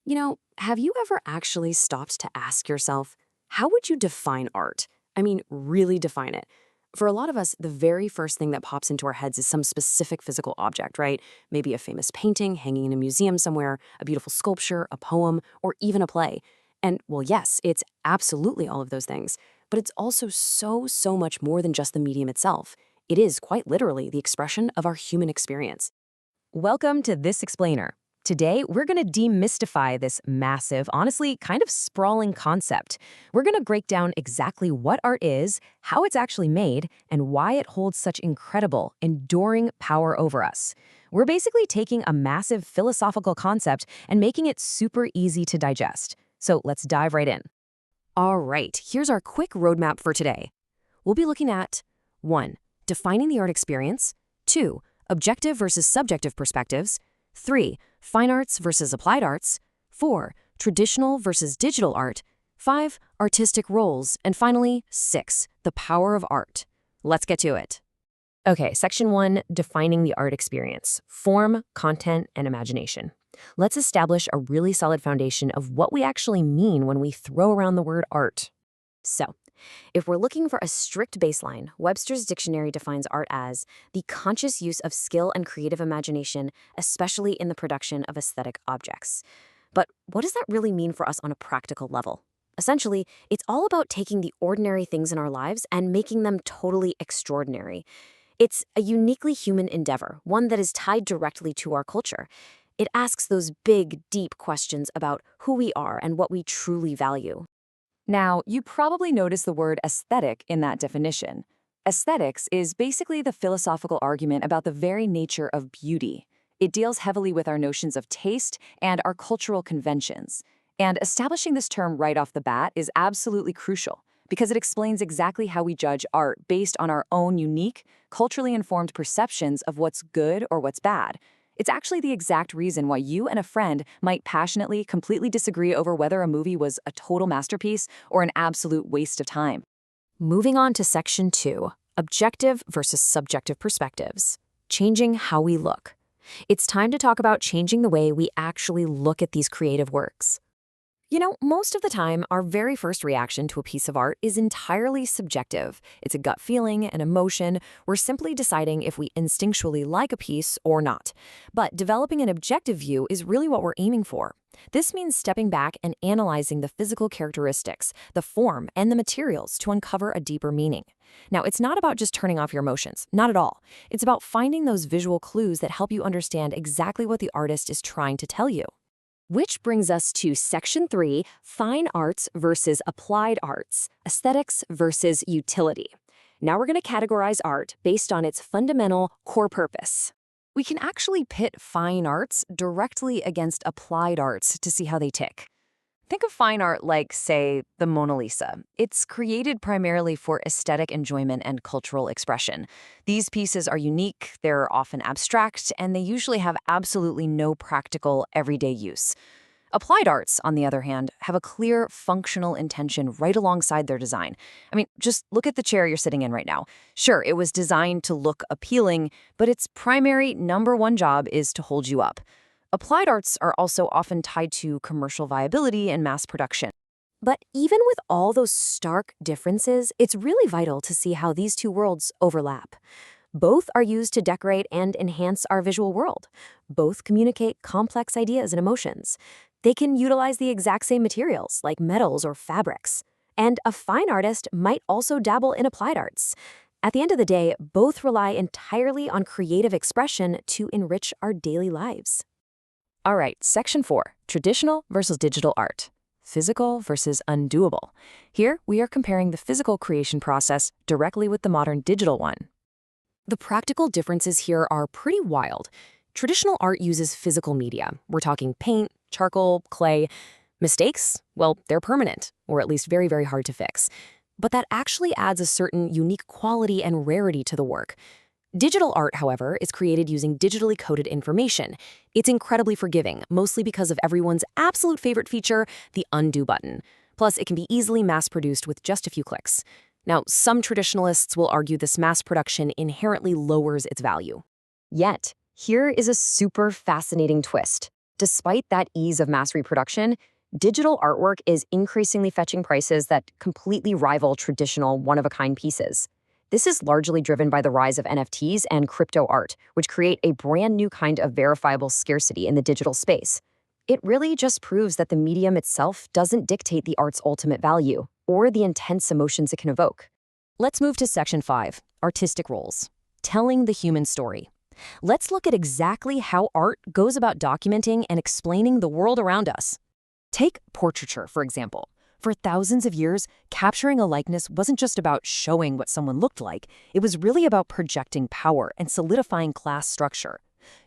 Have you ever actually stopped to ask yourself, how would you define art? I mean, really define it. For a lot of us, the very first thing that pops into our heads is some specific physical object, right? Maybe a famous painting hanging in a museum somewhere, a beautiful sculpture, a poem, or even a play. And, well, yes, it's absolutely all of those things, but it's also so much more than just the medium itself. It is quite literally the expression of our human experience. Welcome to This Explainer. Today, we're going to demystify this massive, honestly, kind of sprawling concept. We're going to break down exactly what art is, how it's actually made, and why it holds such incredible, enduring power over us. We're basically taking a massive philosophical concept and making it super easy to digest. So let's dive right in. All right, here's our quick roadmap for today. We'll be looking at 1. Defining the art experience. 2. Objective versus subjective perspectives. 3. Fine arts versus applied arts. 4. Traditional versus digital art. 5. Artistic roles. And finally, 6. The power of art. Let's get to it. Okay, section 1, defining the art experience. Form, content, and imagination. Let's establish a really solid foundation of what we actually mean when we throw around the word art. So, if we're looking for a strict baseline, Webster's dictionary defines art as the conscious use of skill and creative imagination, especially in the production of aesthetic objects. But what does that really mean for us on a practical level? Essentially, it's all about taking the ordinary things in our lives and making them totally extraordinary. It's a uniquely human endeavor, one that is tied directly to our culture. It asks those big, deep questions about who we are and what we truly value. Now, you probably noticed the word aesthetic in that definition. Aesthetics is basically the philosophical argument about the very nature of beauty. It deals heavily with our notions of taste and our cultural conventions. And establishing this term right off the bat is absolutely crucial because it explains exactly how we judge art based on our own unique, culturally informed perceptions of what's good or what's bad. It's actually the exact reason why you and a friend might passionately, completely disagree over whether a movie was a total masterpiece or an absolute waste of time. Moving on to section 2, objective versus subjective perspectives, changing how we look. It's time to talk about changing the way we actually look at these creative works. Most of the time, our very first reaction to a piece of art is entirely subjective. It's a gut feeling, an emotion. We're simply deciding if we instinctually like a piece or not. But developing an objective view is really what we're aiming for. This means stepping back and analyzing the physical characteristics, the form, and the materials to uncover a deeper meaning. Now, it's not about just turning off your emotions, not at all. It's about finding those visual clues that help you understand exactly what the artist is trying to tell you. Which brings us to section 3, fine arts versus applied arts, aesthetics versus utility. Now we're going to categorize art based on its fundamental core purpose. We can actually pit fine arts directly against applied arts to see how they tick. Think of fine art like, say, the Mona Lisa. It's created primarily for aesthetic enjoyment and cultural expression. These pieces are unique, they're often abstract, and they usually have absolutely no practical, everyday use. Applied arts, on the other hand, have a clear functional intention right alongside their design. I mean, just look at the chair you're sitting in right now. Sure, it was designed to look appealing, but its primary number one job is to hold you up. Applied arts are also often tied to commercial viability and mass production. But even with all those stark differences, it's really vital to see how these two worlds overlap. Both are used to decorate and enhance our visual world. Both communicate complex ideas and emotions. They can utilize the exact same materials, like metals or fabrics. And a fine artist might also dabble in applied arts. At the end of the day, both rely entirely on creative expression to enrich our daily lives. All right, section 4, traditional versus digital art, physical versus undoable. Here, we are comparing the physical creation process directly with the modern digital one. The practical differences here are pretty wild. Traditional art uses physical media. We're talking paint, charcoal, clay. Mistakes? Well, they're permanent, or at least very hard to fix. But that actually adds a certain unique quality and rarity to the work. Digital art, however, is created using digitally coded information. It's incredibly forgiving, mostly because of everyone's absolute favorite feature, the undo button. Plus, it can be easily mass-produced with just a few clicks. Now, some traditionalists will argue this mass production inherently lowers its value. Yet, here is a super fascinating twist. Despite that ease of mass reproduction, digital artwork is increasingly fetching prices that completely rival traditional one-of-a-kind pieces. This is largely driven by the rise of NFTs and crypto art, which create a brand new kind of verifiable scarcity in the digital space. It really just proves that the medium itself doesn't dictate the art's ultimate value or the intense emotions it can evoke. Let's move to Section 5, Artistic Roles. Telling the human story. Let's look at exactly how art goes about documenting and explaining the world around us. Take portraiture, for example. For thousands of years, capturing a likeness wasn't just about showing what someone looked like, it was really about projecting power and solidifying class structure.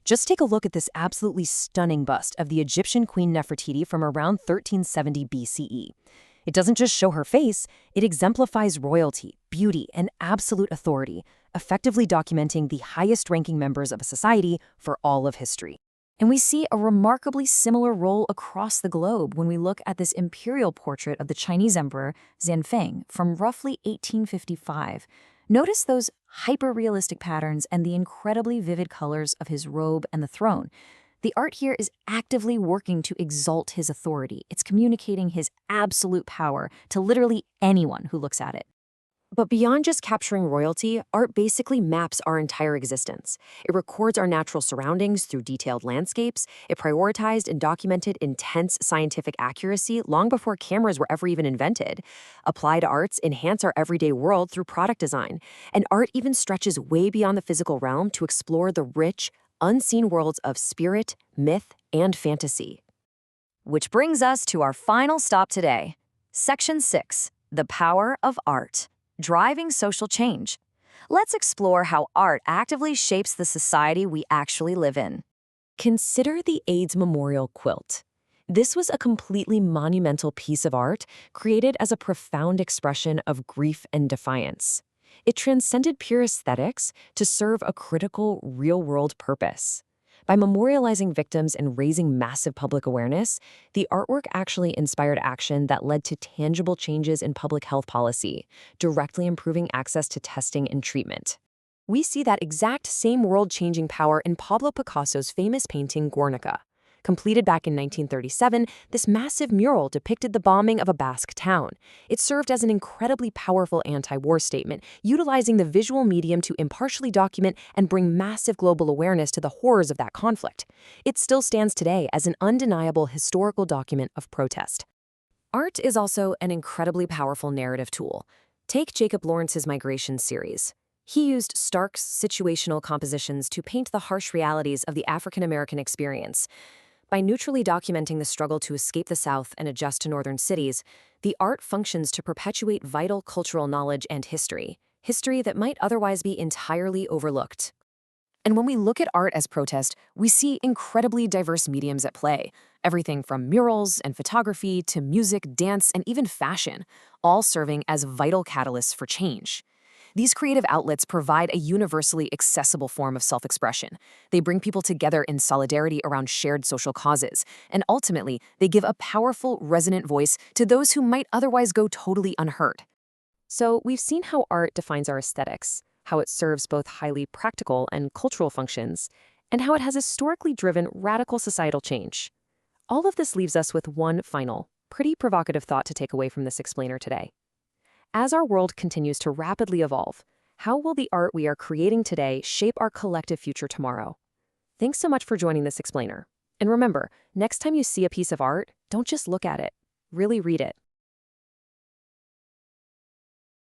Just take a look at this absolutely stunning bust of the Egyptian Queen Nefertiti from around 1370 BCE. It doesn't just show her face, it exemplifies royalty, beauty, and absolute authority, effectively documenting the highest-ranking members of a society for all of history. And we see a remarkably similar role across the globe when we look at this imperial portrait of the Chinese Emperor Xianfeng from roughly 1855. Notice those hyper-realistic patterns and the incredibly vivid colors of his robe and the throne. The art here is actively working to exalt his authority. It's communicating his absolute power to literally anyone who looks at it. But beyond just capturing royalty, art basically maps our entire existence. It records our natural surroundings through detailed landscapes. It prioritized and documented intense scientific accuracy long before cameras were ever even invented. Applied arts enhance our everyday world through product design. And art even stretches way beyond the physical realm to explore the rich, unseen worlds of spirit, myth, and fantasy. Which brings us to our final stop today. Section 6, The Power of Art. Driving social change. Let's explore how art actively shapes the society we actually live in. Consider the AIDS memorial quilt. This was a completely monumental piece of art created as a profound expression of grief and defiance. It transcended pure aesthetics to serve a critical, real-world purpose. By memorializing victims and raising massive public awareness, the artwork actually inspired action that led to tangible changes in public health policy, directly improving access to testing and treatment. We see that exact same world-changing power in Pablo Picasso's famous painting Guernica. Completed back in 1937, this massive mural depicted the bombing of a Basque town. It served as an incredibly powerful anti-war statement, utilizing the visual medium to impartially document and bring massive global awareness to the horrors of that conflict. It still stands today as an undeniable historical document of protest. Art is also an incredibly powerful narrative tool. Take Jacob Lawrence's Migration series. He used stark situational compositions to paint the harsh realities of the African American experience. By neutrally documenting the struggle to escape the South and adjust to northern cities, the art functions to perpetuate vital cultural knowledge and history that might otherwise be entirely overlooked. And when we look at art as protest, we see incredibly diverse mediums at play, everything from murals and photography to music, dance, and even fashion, all serving as vital catalysts for change. These creative outlets provide a universally accessible form of self-expression. They bring people together in solidarity around shared social causes, and ultimately, they give a powerful, resonant voice to those who might otherwise go totally unheard. So we've seen how art defines our aesthetics, how it serves both highly practical and cultural functions, and how it has historically driven radical societal change. All of this leaves us with one final, pretty provocative thought to take away from this explainer today. As our world continues to rapidly evolve, how will the art we are creating today shape our collective future tomorrow? Thanks so much for joining this explainer. And remember, next time you see a piece of art, don't just look at it, really read it.